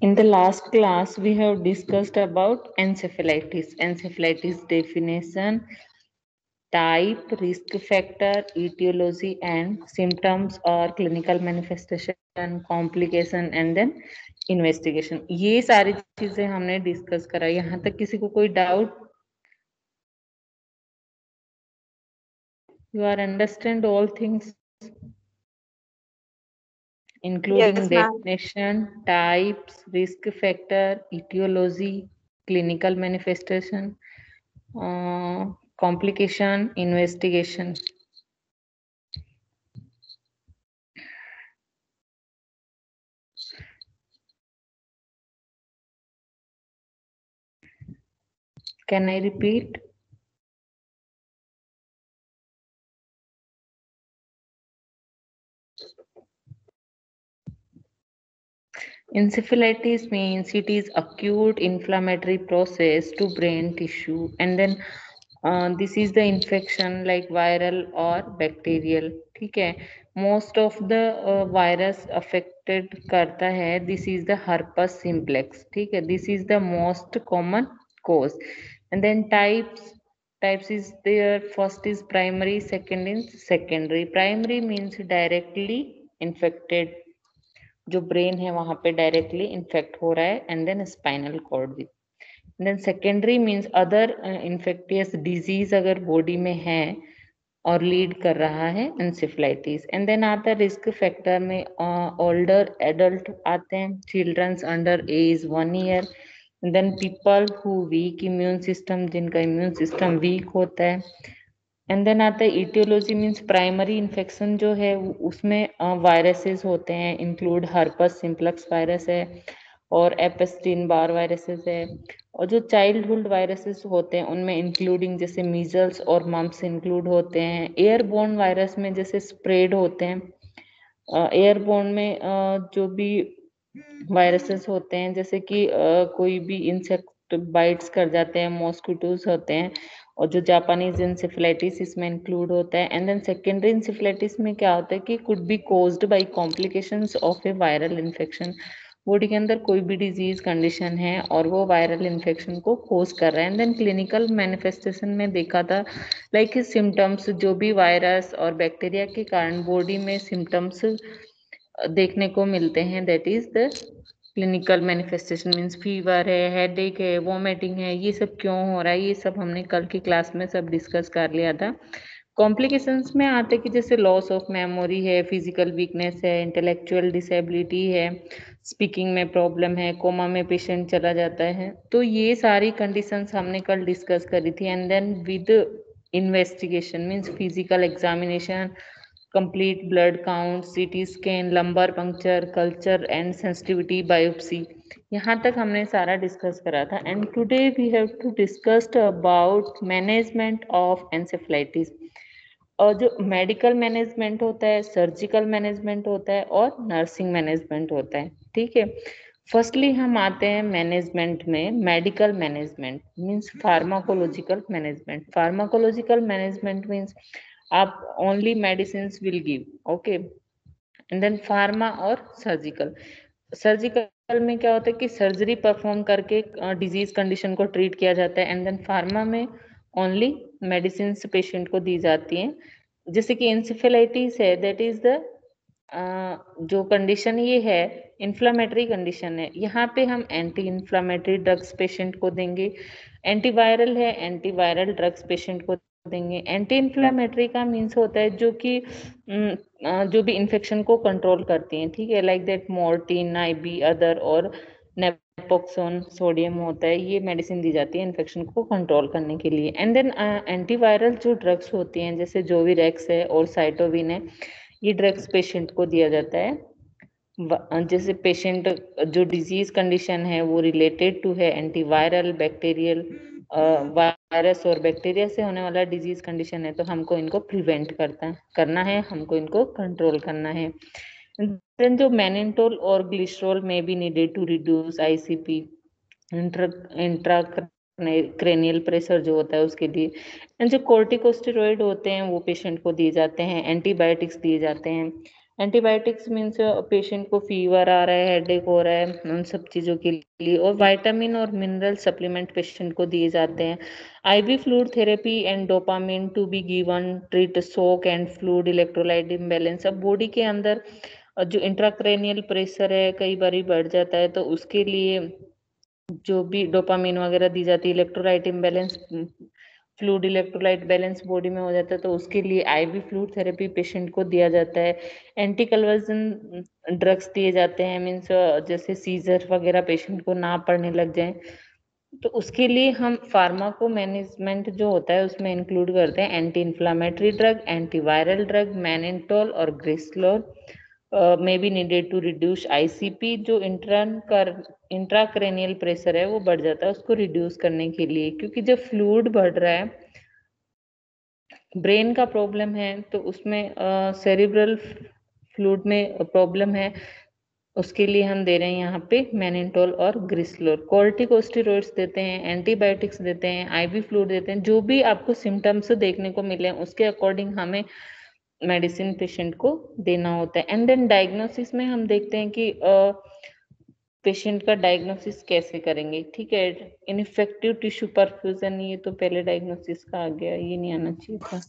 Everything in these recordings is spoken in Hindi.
In the last class, we have discussed about encephalitis. Encephalitis definition, type, risk factor, etiology, and symptoms or clinical manifestation, complication, and then investigation. ये सारी चीजें हमने डिस्कस करा. यहाँ तक किसी को कोई doubt? You are understand all things, including Yes, ma'am. definition, types, risk factor, etiology, clinical manifestation, complication, investigation. Can I repeat? Encephalitis means it is acute inflammatory process to brain tissue, and then this is the infection like viral or bacterial. ठीक है. Most of the virus affected करता है. This is the herpes simplex. ठीक है. This is the most common cause. And then types is there. First is primary, second is secondary. Primary means directly infected, जो ब्रेन है वहां पे डायरेक्टली इन्फेक्ट हो रहा है, एंड देन स्पाइनल कॉर्ड भी. Then secondary means other infectious disease अगर बॉडी में है और लीड कर रहा है एंसेफ्लाइटिस. एंड देन आता है रिस्क फैक्टर में ओल्डर एडल्ट आते हैं, childrens under age 1 year, then people who weak immune system, जिनका इम्यून सिस्टम वीक होता है. एंड देन आता है इटियोलॉजी मीन्स प्राइमरी इन्फेक्शन जो है उसमें वायरसेस होते हैं, इंक्लूड हर्पस सिम्प्लेक्स वायरस है और एपेस्टीन बार वायरसेस है. और जो चाइल्डहुड वायरसेस होते हैं उनमें इंक्लूडिंग जैसे मीजल्स और मम्प्स इंक्लूड होते हैं. एयरबोर्न वायरस में जैसे स्प्रेड होते हैं. एयरबोर्न में जो भी वायरसेस होते हैं जैसे कि कोई भी इंसेक्ट बाइट्स कर जाते हैं, मॉस्किटोज होते हैं, और जो जापानीज इंसेफ्लाइटिस इसमें इंक्लूड होता है. एंड देन सेकेंडरी इंसेफ्लाइटिस में क्या होता है कि could be caused by complications of A viral infection. Body के अंदर कोई भी डिजीज कंडीशन है और वो वायरल इन्फेक्शन को कोज कर रहा है. एंड देन क्लिनिकल मैनिफेस्टेशन में देखा था लाइक सिम्टम्स जो भी वायरस और बैक्टीरिया के कारण बॉडी में सिम्टम्स देखने को मिलते हैं, that is the clinical manifestation. Means fever है, हेडेक है, वॉमिटिंग है, ये सब क्यों हो रहा है, ये सब हमने कल की क्लास में सब डिस्कस कर लिया था. कॉम्प्लिकेशंस में आते कि जैसे लॉस ऑफ मेमोरी है, फिजिकल वीकनेस है, इंटेलेक्चुअल डिसेबिलिटी है, स्पीकिंग में प्रॉब्लम है, कोमा में पेशेंट चला जाता है. तो ये सारी कंडीशंस हमने कल डिस्कस करी थी. And then with investigation means physical examination, complete blood count, CT scan, lumbar puncture, culture and sensitivity biopsy. यहाँ तक हमने सारा डिस्कस करा था. And today we have to discussed about management of encephalitis. और जो मेडिकल मैनेजमेंट होता है, सर्जिकल मैनेजमेंट होता है और नर्सिंग मैनेजमेंट होता है. ठीक है. फर्स्टली हम आते हैं मैनेजमेंट में. Medical management means pharmacological management. Pharmacological management means आप only medicine will give. Okay. And then pharma और सर्जिकल. सर्जिकल में क्या होता है कि सर्जरी परफॉर्म करके डिजीज कंडीशन को ट्रीट किया जाता है. एंड देन फार्मा में ओनली मेडिसिन पेशेंट को दी जाती हैं. जैसे कि एंसेफेलाइटिस है, दैट इज द जो कंडीशन ये है इन्फ्लामेटरी कंडीशन है. यहाँ पे हम एंटी इन्फ्लामेटरी ड्रग्स पेशेंट को देंगे. एंटीवायरल है, एंटीवायरल ड्रग्स पेशेंट को देंगे. एंटी इन्फ्लामेटरी का मीन्स होता है जो कि जो भी इन्फेक्शन को कंट्रोल करती हैं. ठीक है. Like that Mortein, IB, other और नेपोक्सोन सोडियम होता है. ये मेडिसिन दी जाती है इन्फेक्शन को कंट्रोल करने के लिए. एंड देन एंटीवायरल जो ड्रग्स होती हैं जैसे जोविरेक्स है और साइटोविन है, ये ड्रग्स पेशेंट को दिया जाता है. जैसे पेशेंट जो डिजीज कंडीशन है वो रिलेटेड टू है एंटीवायरल, बैक्टीरियल वायरस और बैक्टीरिया से होने वाला डिजीज कंडीशन है, तो हमको इनको प्रिवेंट करना है, हमको इनको कंट्रोल करना है। देन जो मैनिटोल और glycerol may be needed to reduce ICP, intracranial pressure जो होता है उसके लिए। एंड जो कोर्टिकोस्टेरॉइड होते हैं वो पेशेंट को दिए जाते हैं, एंटीबायोटिक्स दिए जाते हैं। एंटीबायोटिक्स मीन्स पेशेंट को फीवर आ रहा है, हेडेक हो रहा है, उन सब चीज़ों के लिए। और विटामिन और मिनरल सप्लीमेंट पेशेंट को दिए जाते हैं। IV fluid therapy and dopamine to be given treat shock and fluid electrolyte imbalance. अब बॉडी के अंदर जो इंट्राक्रेनियल प्रेशर है कई बार बढ़ जाता है, तो उसके लिए जो भी डोपामिन वगैरह दी जाती है, electrolyte imbalance, fluid electrolyte balance body में हो जाता है, तो उसके लिए आईवी फ्लूइड थेरेपी पेशेंट को दिया जाता है। एंटी कन्वर्जन ड्रग्स दिए जाते हैं, मीन्स जैसे सीजर वगैरह पेशेंट को ना पड़ने लग जाए, तो उसके लिए हम फार्माको मैनेजमेंट जो होता है उसमें इंक्लूड करते हैं anti inflammatory drug, antiviral drug, mannitol और glycerol may be needed to reduce ICP. जो इंट्राक्रेनियल प्रेशर है वो बढ़ जाता है, उसको रिड्यूस करने के लिए, क्योंकि जब फ्लूइड बढ़ रहा है, ब्रेन का प्रॉब्लम है, तो उसमें सेरिब्रल फ्लूइड में प्रॉब्लम है, उसके लिए हम दे रहे हैं यहाँ पे मैनिटोल और ग्रिसलोल। कॉर्टिकोस्टेरॉइड्स देते हैं, एंटीबायोटिक्स देते हैं, आईवी फ्लूइड देते हैं। जो भी आपको सिम्टम्स देखने को मिले उसके अकॉर्डिंग हमें मेडिसिन पेशेंट को देना होता है। एंड देन डायग्नोसिस में हम देखते हैं कि पेशेंट का डायग्नोसिस कैसे करेंगे। ठीक है, इनफेक्टिव टिश्यू परफ्यूजन, ये तो पहले डायग्नोसिस का आ गया, ये नहीं आना चाहिए था।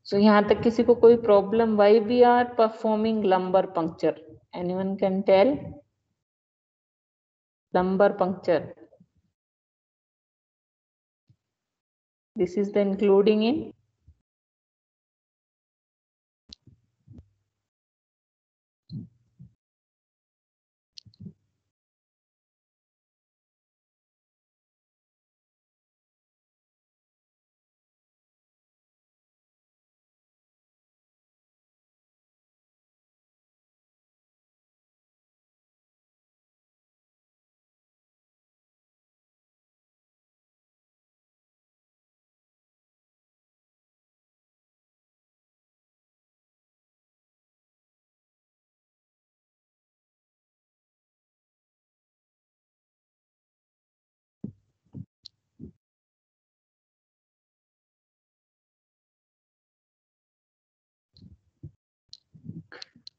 So यहाँ तक किसी को कोई problem? Why we are performing lumbar puncture? Anyone can tell? Lumbar puncture. This is the including in.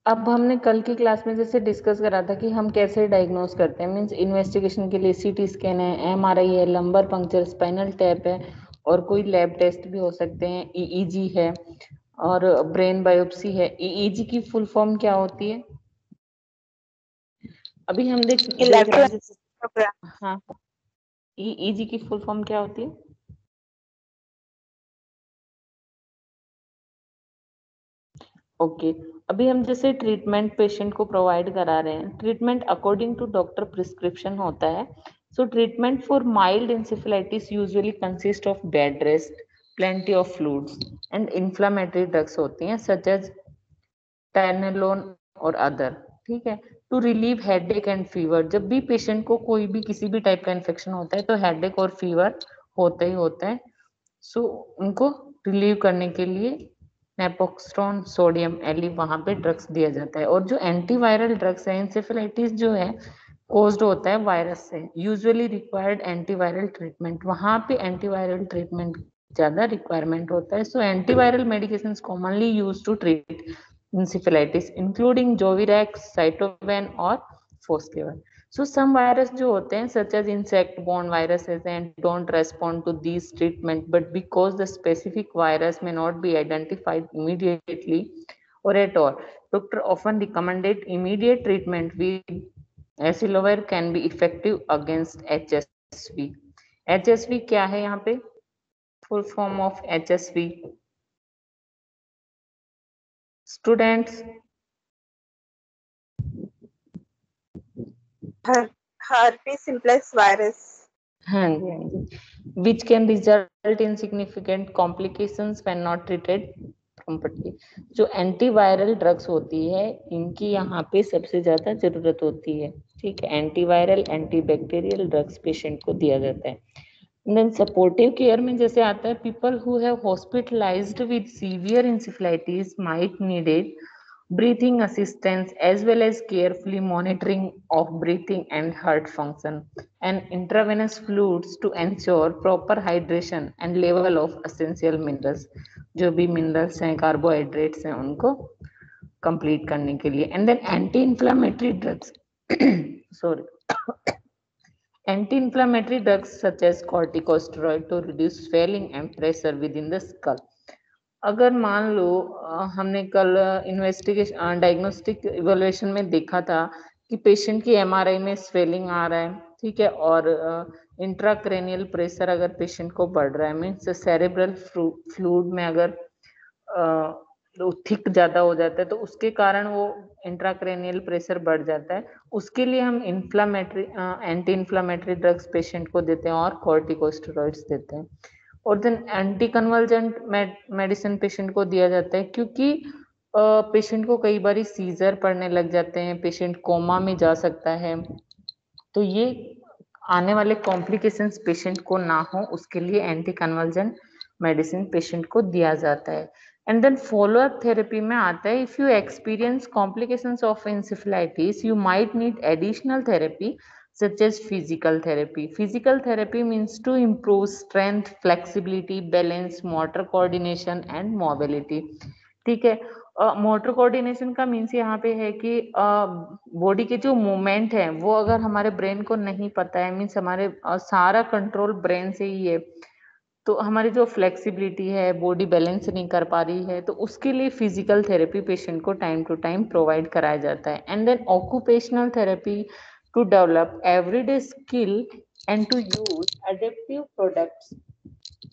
अब हमने कल की क्लास में जैसे डिस्कस करा था कि हम कैसे डायग्नोस करते हैं, मीन्स इन्वेस्टिगेशन के लिए सीटी स्कैन है, एमआरआई है, लंबर पंक्चर, स्पाइनल टैप है, और कोई लैब टेस्ट भी हो सकते हैं, ईईजी है और ब्रेन बायोप्सी है। ईईजी की फुल फॉर्म क्या होती है? अभी हम देख रहे हैं। हाँ, ईईजी की फुल फॉर्म क्या होती है? ओके, अभी हम जैसे ट्रीटमेंट पेशेंट को प्रोवाइड करा रहे हैं, treatment according to doctor prescription होता है। So treatment for mild encephalitis usually consist of bed rest, plenty of fluids and inflammatory drugs होती हैं सच एज टेनलोन और अदर। ठीक है, to relieve headache and fever. जब भी पेशेंट को कोई भी किसी भी टाइप का इन्फेक्शन होता है तो हेडेक और फीवर होता ही होता है। सो उनको रिलीव करने के लिए नेपोक्सट्रॉन, सोडियम एली वहां पे ड्रग्स दिया जाता है। और जो एंटीवायरल ड्रग्स है, इंसेफेलाइटिस जो है कोज्ड होता है वायरस से, यूजुअली रिक्वायर्ड एंटीवायरल ट्रीटमेंट, वहां पे एंटीवायरल ट्रीटमेंट ज्यादा रिक्वायरमेंट होता है। So antiviral medication commonly use to treat encephalitis including Zovirax, Cytovene और फोस्केवन। So some virus जो होते हैं such as insect borne viruses and don't respond to these treatment, but because the specific virus may not be identified immediately or at all, doctor often recommended immediate treatment with Aciloware can be effective against HSV. HSV क्या है यहाँ पे? Full form of HSV. Students, herpes simplex virus. हाँ जी, हाँ जी, which can result in significant complications when not treated. कम पड़ती है। जो एंटीवायरल ड्रग्स होती है इनकी यहाँ पे सबसे ज्यादा जरूरत होती है, ठीक है। एंटीवायरल एंटीबैक्टीरियल ड्रग्स पेशेंट को दिया जाता है। देन सपोर्टिव केयर में जैसे आता है, people who have hospitalised with severe encephalitis might needed breathing assistance as well as carefully monitoring of breathing and heart function and intravenous fluids to ensure proper hydration and level of essential minerals, जो भी मिनरल्स हैं कार्बोहाइड्रेट्स हैं उनको कंप्लीट करने के लिए। And then anti inflammatory drugs sorry anti-inflammatory drugs such as corticosteroid to reduce swelling and pressure within the skull। अगर मान लो हमने कल इन्वेस्टिगेशन डायग्नोस्टिक इवोल्यूशन में देखा था कि पेशेंट की एमआरआई में स्वेलिंग आ रहा है, ठीक है, और इंट्राक्रेनियल प्रेशर अगर पेशेंट को बढ़ रहा है, मीन्स सेरेब्रल फ्लूइड में अगर थिक ज्यादा हो जाता है तो उसके कारण वो इंट्राक्रेनियल प्रेशर बढ़ जाता है। उसके लिए हम inflammatory anti inflammatory drugs patient को देते हैं और कॉर्टिकोस्टेरॉइड्स देते हैं। और then anti convergent medicine patient को दिया जाता है क्योंकि पेशेंट को कई बार सीजर पड़ने लग जाते हैं, पेशेंट कोमा में जा सकता है, तो ये आने वाले कॉम्प्लिकेशंस पेशेंट को ना हो उसके लिए एंटी कन्वर्जेंट मेडिसिन पेशेंट को दिया जाता है। And then follow up therapy में आता है, if you experience complications of encephalitis you might need additional therapy such as physical therapy। physical therapy means to improve strength, flexibility, balance, motor coordination and mobility, ठीक है। मोटर कोऑर्डिनेशन का मीन्स यहाँ पे है कि बॉडी के जो मूवमेंट है वो अगर हमारे ब्रेन को नहीं पता है, मीन्स हमारे सारा कंट्रोल ब्रेन से ही है, तो हमारी जो फ्लेक्सिबिलिटी है, बॉडी बैलेंस नहीं कर पा रही है, तो उसके लिए फिजिकल थेरेपी पेशेंट को टाइम टू टाइम प्रोवाइड कराया जाता है। And then occupational therapy to develop everyday skill and to use adaptive products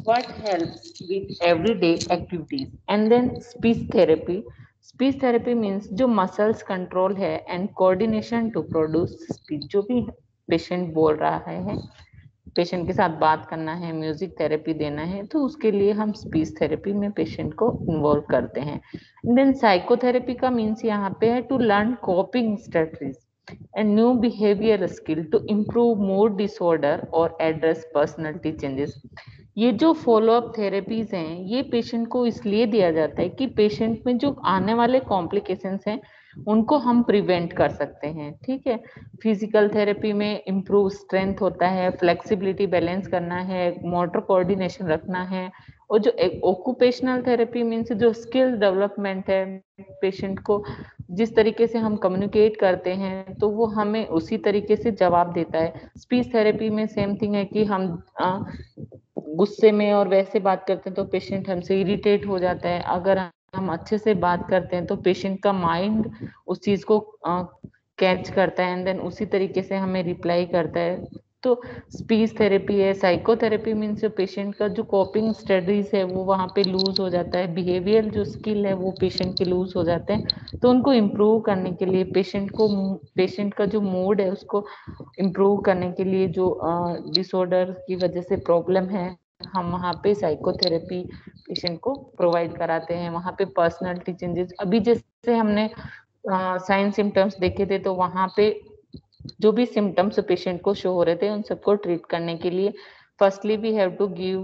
what helps with everyday activities। and then speech therapy means जो muscles control है and coordination to produce speech, जो भी पेशेंट बोल रहा है, पेशेंट के साथ बात करना है, म्यूजिक थेरेपी देना है, तो उसके लिए हम स्पीच थेरेपी में पेशेंट को इन्वॉल्व करते हैं। देन साइकोथेरेपी का मीन्स यहाँ पे है to learn coping strategies and new behaviour skill to improve mood disorder और एड्रेस पर्सनैलिटी चेंजेस। ये जो फॉलो अप थेरेपीज हैं ये पेशेंट को इसलिए दिया जाता है कि पेशेंट में जो आने वाले कॉम्प्लिकेशंस हैं उनको हम प्रिवेंट कर सकते हैं, ठीक है। फिजिकल थेरेपी में इम्प्रूव स्ट्रेंथ होता है, फ्लेक्सिबिलिटी बैलेंस करना है, मोटर कोऑर्डिनेशन रखना है। और जो ऑक्यूपेशनल थेरेपी मीन्स जो स्किल डेवलपमेंट है, पेशेंट को जिस तरीके से हम कम्युनिकेट करते हैं तो वो हमें उसी तरीके से जवाब देता है। स्पीच थेरेपी में सेम थिंग है कि हम गुस्से में और वैसे बात करते हैं तो पेशेंट हमसे इरिटेट हो जाता है, अगर हम अच्छे से बात करते हैं तो पेशेंट का माइंड उस चीज को कैच करता है एंड देन उसी तरीके से हमें रिप्लाई करता है। तो स्पीच थेरेपी है। साइकोथेरेपी मीन्स जो पेशेंट का जो कोपिंग स्टडीज है वो वहाँ पे लूज हो जाता है, बिहेवियर जो स्किल है वो पेशेंट के लूज हो जाते हैं, तो उनको इम्प्रूव करने के लिए पेशेंट का जो मूड है उसको इम्प्रूव करने के लिए जो डिसऑर्डर की वजह से प्रॉब्लम है हम वहाँ पे साइकोथेरेपी पेशेंट को प्रोवाइड कराते हैं। वहाँ पे पर्सनालिटी चेंजेस, अभी जैसे हमने साइन सिम्टम्स देखे थे तो वहाँ पे जो भी सिम्टम्स पेशेंट को शो हो रहे थे उन सबको ट्रीट करने के लिए firstly we have to give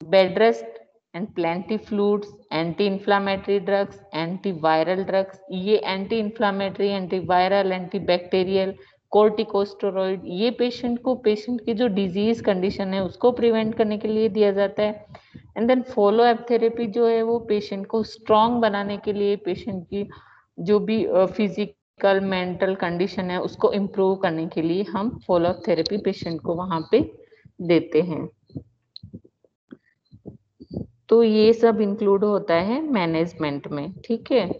bed rest and plenty fluids, anti inflammatory drugs, antiviral drugs. ये anti inflammatory, antiviral, antibacterial, corticosteroid ये पेशेंट की जो डिजीज कंडीशन है उसको प्रिवेंट करने के लिए दिया जाता है। And then follow up therapy जो है वो पेशेंट को स्ट्रॉन्ग बनाने के लिए, पेशेंट की जो भी फिजिकल मेंटल कंडीशन है उसको इम्प्रूव करने के लिए हम फॉलो अप थेरेपी पेशेंट को वहां पे देते हैं। तो ये सब इंक्लूड होता है मैनेजमेंट में, ठीक है।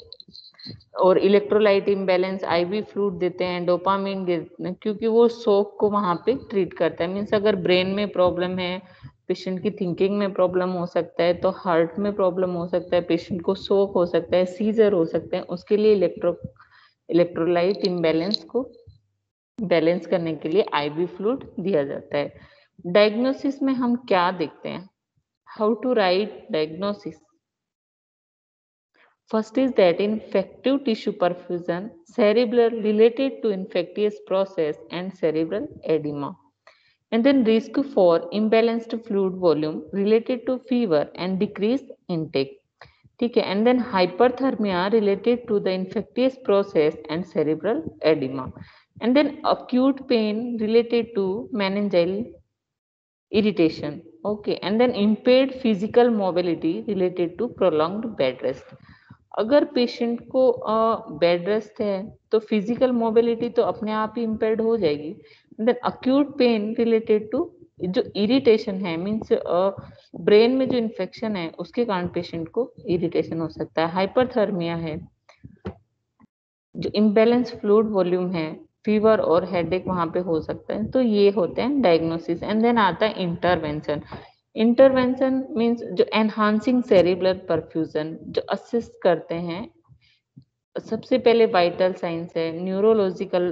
और इलेक्ट्रोलाइट इम्बैलेंस, आईवी फ्लूइड देते हैं, डोपामिन देते हैं, क्योंकि वो शॉक को वहां पे ट्रीट करता है। मीन्स अगर ब्रेन में प्रॉब्लम है, पेशेंट की थिंकिंग में प्रॉब्लम हो सकता है, तो हार्ट में प्रॉब्लम हो सकता है, पेशेंट को शॉक हो सकता है, सीजर हो सकते हैं, उसके लिए इलेक्ट्रोलाइट इम्बैलेंस को बैलेंस करने के लिए आईवी फ्लूइड दिया जाता है। डायग्नोसिस में हम क्या देखते हैं, how to write diagnosis. First is that infective tissue perfusion, cerebral related to infectious process and cerebral edema. And then risk for imbalanced fluid volume related to fever and decreased intake. ठीक है, and then hyperthermia related to the infectious process and cerebral edema, and then acute pain related to meningeal irritation. Okay, and then impaired physical mobility related to prolonged bed rest. अगर पेशेंट को बेड रेस्ट है तो फिजिकल मोबिलिटी तो अपने आप ही इम्पेयर्ड हो जाएगी. Then acute pain related to जो इरिटेशन है, मीन्स ब्रेन में जो इन्फेक्शन है उसके कारण पेशेंट को इरिटेशन हो सकता है. हाइपरथर्मिया है, जो इम्बैलेंस फ्लूइड वॉल्यूम है, फीवर और हेडेक वहां पे हो सकता है. तो ये होते हैं डायग्नोसिस. एंड देन आता है इंटरवेंशन. इंटरवेंशन मीन्स जो एनहांसिंग सेरिब्रल परफ्यूजन, जो असिस्ट करते हैं. सबसे पहले वाइटल साइंस है, न्यूरोलॉजिकल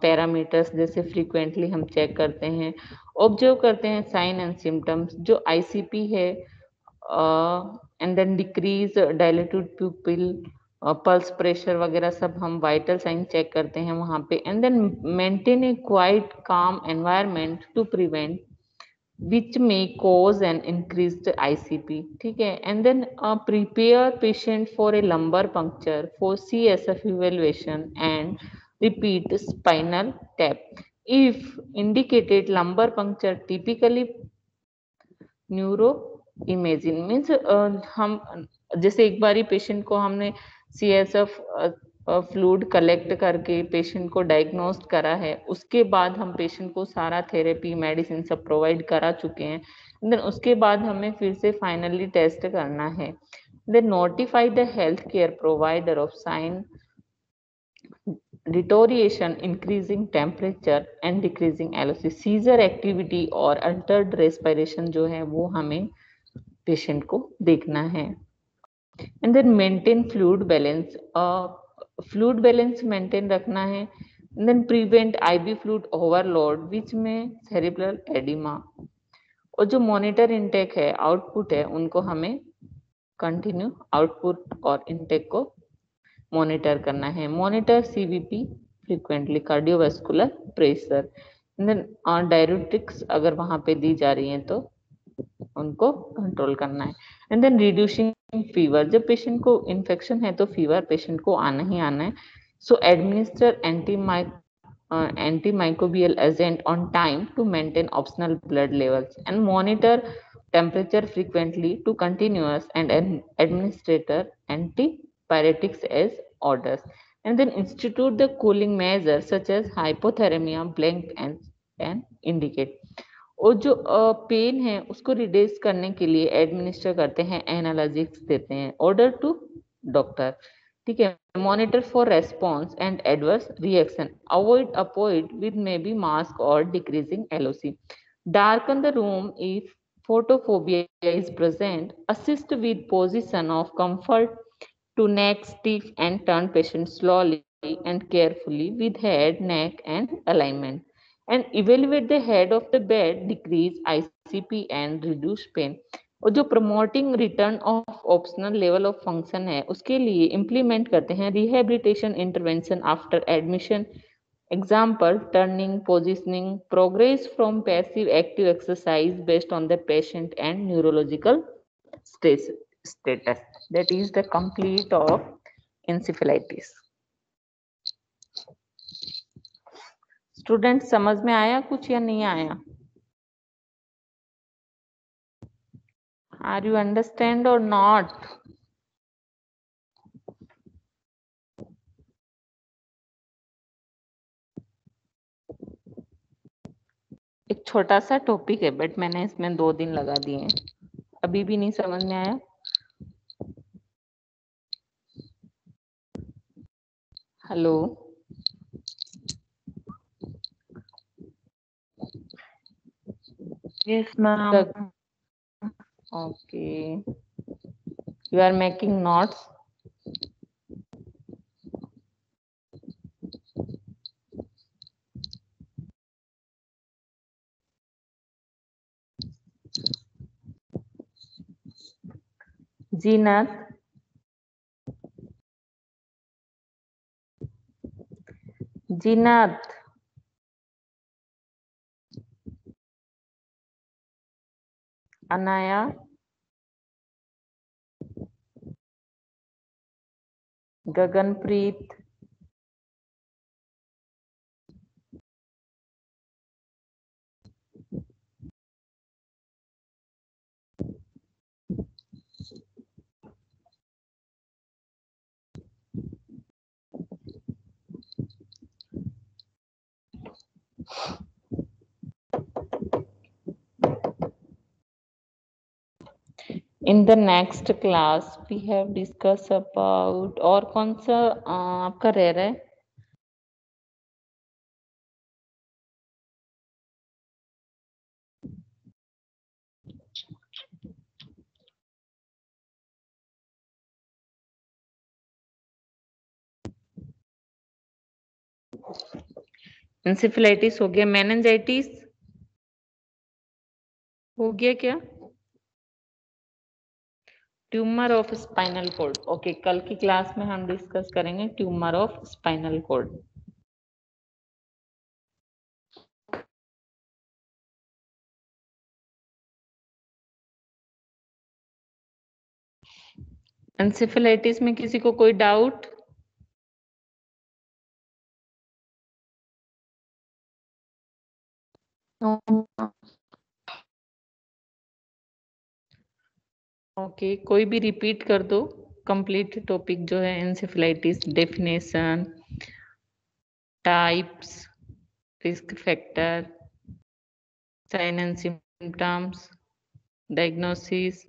पैरामीटर्स जैसे फ्रीक्वेंटली हम चेक करते हैं, ऑब्जर्व करते हैं साइन एंड सिम्टम्स, जो आईसीपी है, and then decrease dilated pupil, pulse pressure वगैरह सब हम वाइटल साइन चेक करते हैं वहां पे. And then maintain a quite calm environment to prevent which may cause an increased ICP. ठीक है, and then prepare patient for a lumbar puncture for CSF evaluation and repeat spinal tap. If indicated, lumbar puncture typically neuro imaging means हम जैसे एक बारी पेशेंट को हमने CSF फ्लूइड कलेक्ट करके पेशेंट को डायग्नोस्ट करा है, उसके बाद हम पेशेंट को सारा थेरेपी मेडिसिन सब प्रोवाइड करा चुके हैं. देन उसके बाद हमें फिर से फाइनली टेस्ट करना है. Then notify the health care provider of sign deterioration, increasing temperature and decreasing LOC, seizure activity और अल्टर्ड रेस्पिरेशन जो है वो हमें पेशेंट को देखना है. And then maintain fluid balance, fluid balance maintain रखना है. Then prevent IV fluid overload which में सेरिब्रल एडिमा. और जो मॉनिटर इनटेक है, आउटपुट है, उनको हमें कंटिन्यू आउटपुट और इनटेक को मॉनिटर करना है. Monitor CVP frequently, cardiovascular pressure. Then diuretics अगर वहां पे दी जा रही हैं तो उनको कंट्रोल करना है. एंड देन रिड्यूसिंग फीवर, जब पेशेंट को इन्फेक्शन है तो फीवर पेशेंट को आना ही आना है. सो administer antimicrobial agent on time to maintain optimal blood levels and monitor temperature frequently to continuous and administrator antipyretics as orders. And then institute the cooling measures such as hypothermia, blink and indicate. और जो पेन है उसको रिड्यूस करने के लिए एडमिनिस्टर करते हैं, एनालॉजिक्स देते हैं, ऑर्डर टू डॉक्टर. ठीक है, monitor for response and adverse reaction, avoid avoid with may be mask और decreasing LOC, darken the room if photophobia is present, assist with position of comfort to neck stiff and turn patient slowly and carefully with head, neck and alignment, and evaluate the head of the bed, decrease ICP and reduce pain. और जो promoting return of optional level of function है उसके लिए इम्प्लीमेंट करते हैं rehabilitation intervention after admission. Example turning, positioning, progress from passive active exercise based on the patient and neurological status. That is the complete of encephalitis. Student समझ में आया कुछ या नहीं आया? Are you understand or not? एक छोटा सा टॉपिक है बट मैंने इसमें 2 दिन लगा दिए हैं. अभी भी नहीं समझ में आया? Hello, Yes, ma'am. Okay, you are making notes. Zeenat, Zeenat, Anaya, Gaganpreet, in the next class we have discussed about और कौन सा आपका रह रहा है? इंसेफेलाइटिस हो गया, मेनिंजाइटिस हो गया क्या? Tumour of spinal cord, okay, कल की क्लास में हम डिस्कस करेंगे tumour of spinal cord. Encephalitis में किसी को कोई डाउट? ओके, कोई भी रिपीट कर दो कंप्लीट टॉपिक जो है encephalitis, definition, types, risk factor, sign and symptoms, diagnosis.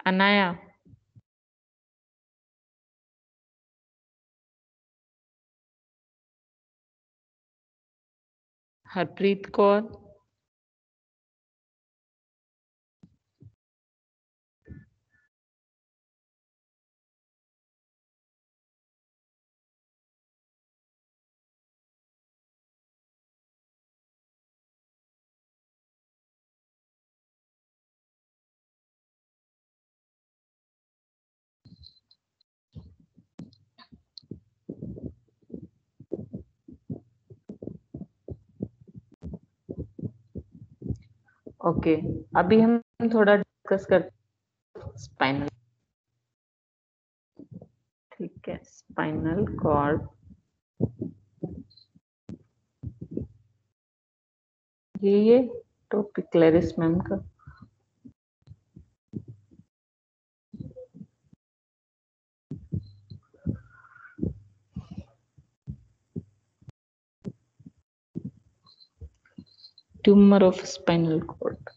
Anaya, Harpreet Kaur, okay. अभी हम थोड़ा डिस्कस करते हैं स्पाइनल, ठीक है, स्पाइनल कॉर्ड, ये टॉपिक क्लैरिस मैम का। Tumour of spinal cord,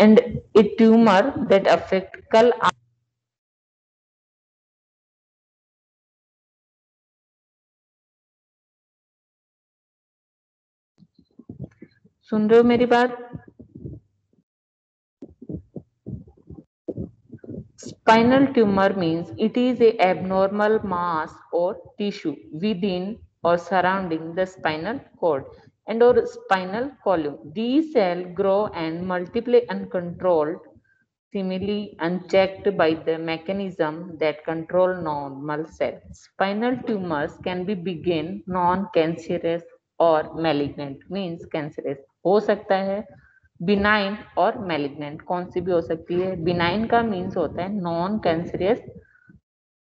and a tumor that affect कल सुन रहे हो मेरी बात? Spinal tumor means it is a abnormal mass or tissue within or surrounding the spinal cord and or spinal column. These cells grow and multiply uncontrolled, seemingly unchecked by the mechanism that control normal cells. Spinal tumors can be begin non-cancerous or malignant, means cancerous हो सकता है, बिनाइन और मैलिग्नेंट। कौन सी भी हो सकती है? बिनाइन का मीन्स होता है non cancerous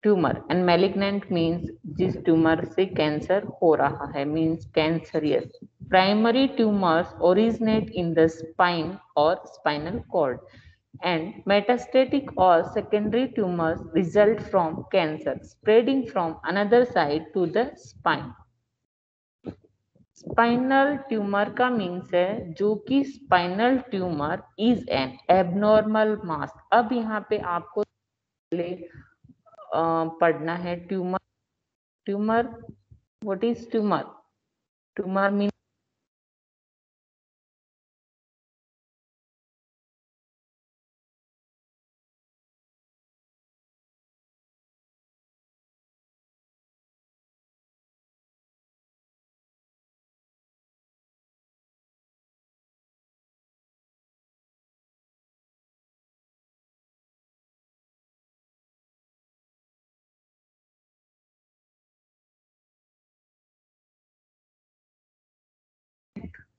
tumour and malignant means जिस ट्यूमर से कैंसर हो रहा है, means cancerous. Primary tumours originate in the spine और spinal cord and metastatic or secondary tumors result from cancer spreading from another side to the spine. Spinal tumour का मीन्स है जो कि spinal tumour is an abnormal mass. अब यहाँ पे आपको पढ़ना है tumour. Tumour, what is tumour? Tumour mean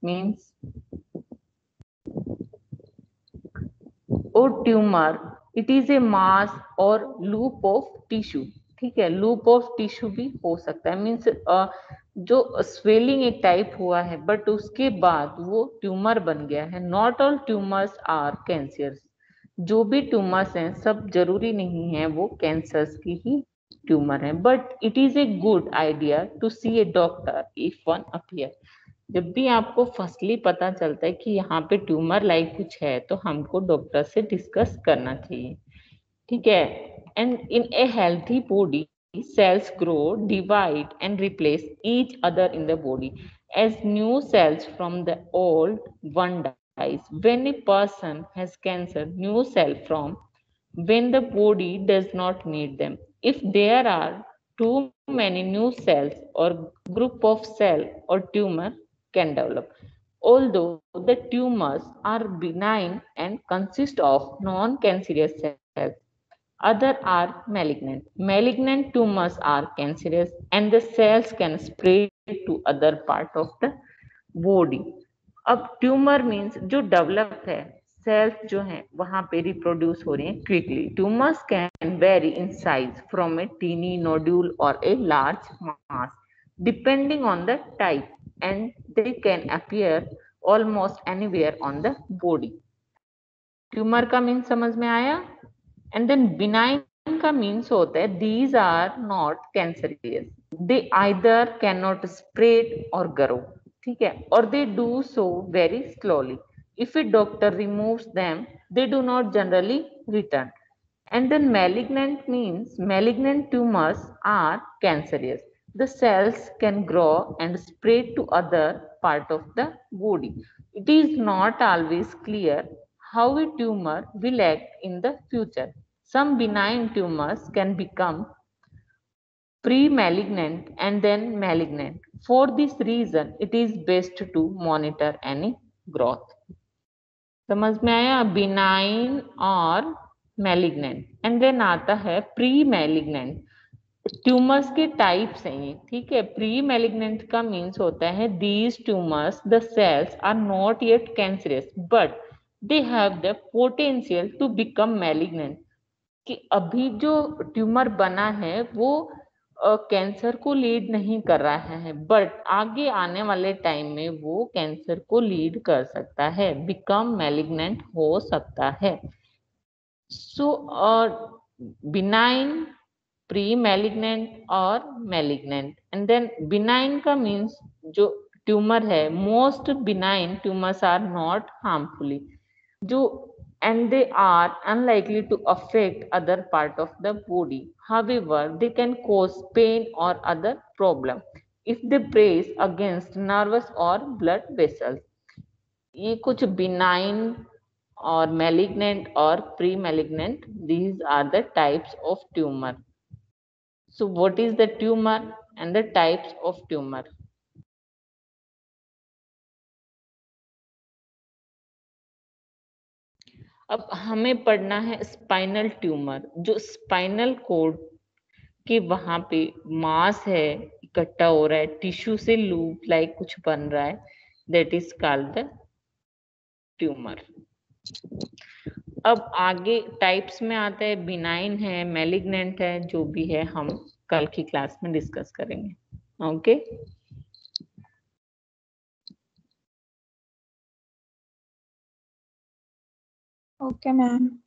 means और tumour it is a mass और लूप ऑफ टिश्यू। ठीक है, लूप ऑफ टिश्यू भी हो सकता है। मीन्स जो स्वेलिंग एक टाइप हुआ है बट उसके बाद वो ट्यूमर बन गया है। Not all tumours are cancers. जो भी ट्यूमर्स हैं सब जरूरी नहीं है वो कैंसर्स की ही ट्यूमर है, but it is a good idea to see a doctor if one appear. जब भी आपको फर्स्टली पता चलता है कि यहाँ पे ट्यूमर लाइक कुछ है तो हमको डॉक्टर से डिस्कस करना चाहिए। ठीक है। And in A healthy body cells grow, divide and replace each other in the body as new cells from the old one dies. When a person has cancer, new cell from when the body does not need them. If there are too many new cells or group of cell or tumor can develop. Although the tumors are benign and consist of non-cancerous cells, other are malignant. Malignant tumors are cancerous and the cells can spread to other part of the body. अब ट्यूमर मीन्स जो डेवलप है, सेल्स जो हैं वहां पे रिप्रोड्यूस हो रही हैं quickly. Tumours can vary in size from a tiny nodule और a large mass depending on the type and they can appear almost anywhere on the body. Tumour का मीन्स समझ में आया। एंड देन बिनाइन का मीन्स होता है these are not cancerous, they either can not spread और ग्रो। ठीक है, और they do so very slowly. If A doctor removes them they do not generally return. And then malignant means malignant tumors are cancerous. The cells can grow and spread to other part of the body. It is not always clear how a tumor will act in the future. Some benign tumors can become pre-malignant and then malignant. For this reason, it is best to monitor any growth. समझ में आया? बिनाइन और मैलिग्नेंट। एंड देन आता है प्री मैलिग्नेंट। ट्यूमर्स के टाइप्स हैं ये। ठीक है, प्री मैलिग्नेंट का मीन्स होता है these tumours the cells are not yet cancerous but they have the potential to become malignant. कि अभी जो ट्यूमर बना है वो कैंसर को लीड नहीं कर रहा है बट आगे आने वाले टाइम में वो कैंसर को लीड कर सकता है, बिकम मैलिग्नेंट हो सकता है। सो बिनाइन, प्री मैलिग्नेंट और मैलिग्नेंट। एंड देन बिनाइन का मीन्स जो ट्यूमर है, most benign tumours are not harmfully जो and they are unlikely to affect other part of the body. However, they can cause pain or other problem if they press against nervous or blood vessels. ये कुछ benign और malignant और pre-malignant, these are the types of tumor. So what is the tumor and the types of tumor? अब हमें पढ़ना है स्पाइनल ट्यूमर। जो स्पाइनल कोड कि वहां पे मांस है इकट्ठा हो रहा है, टिश्यू से लूप लाइक कुछ बन रहा है, that is called the tumour. अब आगे टाइप्स में आता है, बिनाइन है, मैलिग्नेंट है, जो भी है हम कल की क्लास में डिस्कस करेंगे। Okay Okay, ma'am.